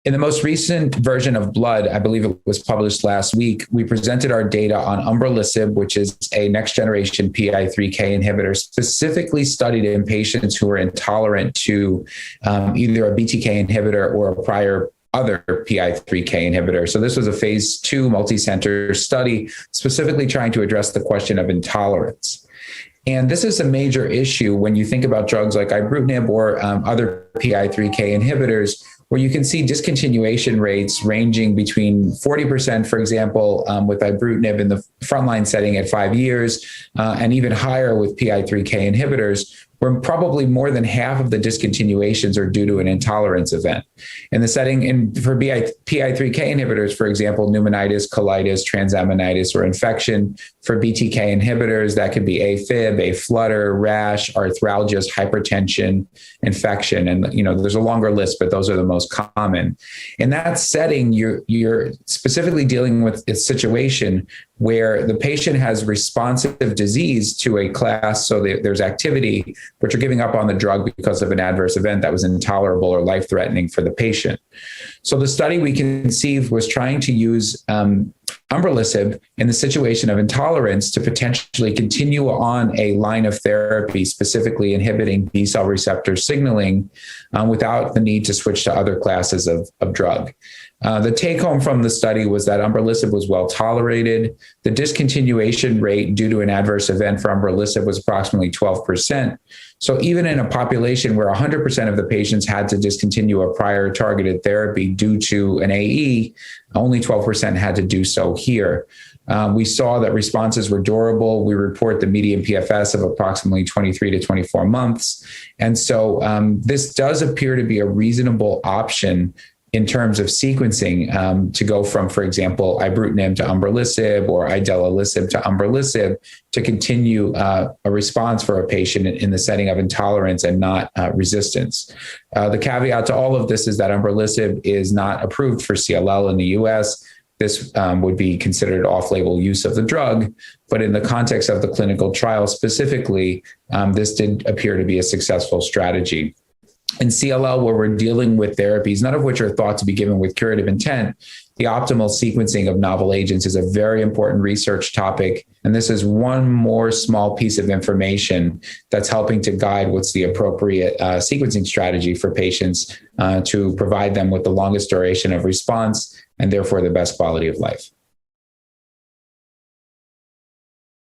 In the most recent version of Blood, I believe it was published last week, we presented our data on Umbralisib, which is a next-generation PI3K inhibitor specifically studied in patients who are intolerant to either a BTK inhibitor or a prior other PI3K inhibitor. So this was a phase 2 multi-center study specifically trying to address the question of intolerance. And this is a major issue when you think about drugs like ibrutinib or other PI3K inhibitors, where you can see discontinuation rates ranging between 40%, for example, with ibrutinib in the frontline setting at 5 years, and even higher with PI3K inhibitors, where probably more than half of the discontinuations are due to an intolerance event. In the setting for PI3K inhibitors, for example, pneumonitis, colitis, transaminitis, or infection. For BTK inhibitors, that could be AFib, a flutter, rash, arthralgias, hypertension, infection. And there's a longer list, but those are the most common. In that setting, you're specifically dealing with a situation where the patient has responsive disease to a class, so there's activity, but you're giving up on the drug because of an adverse event that was intolerable or life-threatening for the patient. So the study we conceived was trying to use Umbralisib in the situation of intolerance to potentially continue on a line of therapy, specifically inhibiting B-cell receptor signaling without the need to switch to other classes of drug. The take home from the study was that Umbralisib was well tolerated. The discontinuation rate due to an adverse event for Umbralisib was approximately 12%. So even in a population where 100% of the patients had to discontinue a prior targeted therapy due to an AE, only 12% had to do so here. We saw that responses were durable. We report the median PFS of approximately 23 to 24 months. And so this does appear to be a reasonable option in terms of sequencing to go from, for example, ibrutinib to Umbralisib or idelalisib to Umbralisib to continue a response for a patient in the setting of intolerance and not resistance. The caveat to all of this is that Umbralisib is not approved for CLL in the US. This would be considered off-label use of the drug, but in the context of the clinical trial specifically, this did appear to be a successful strategy. In CLL, where we're dealing with therapies, none of which are thought to be given with curative intent, the optimal sequencing of novel agents is a very important research topic. And this is one more small piece of information that's helping to guide what's the appropriate sequencing strategy for patients to provide them with the longest duration of response and therefore the best quality of life.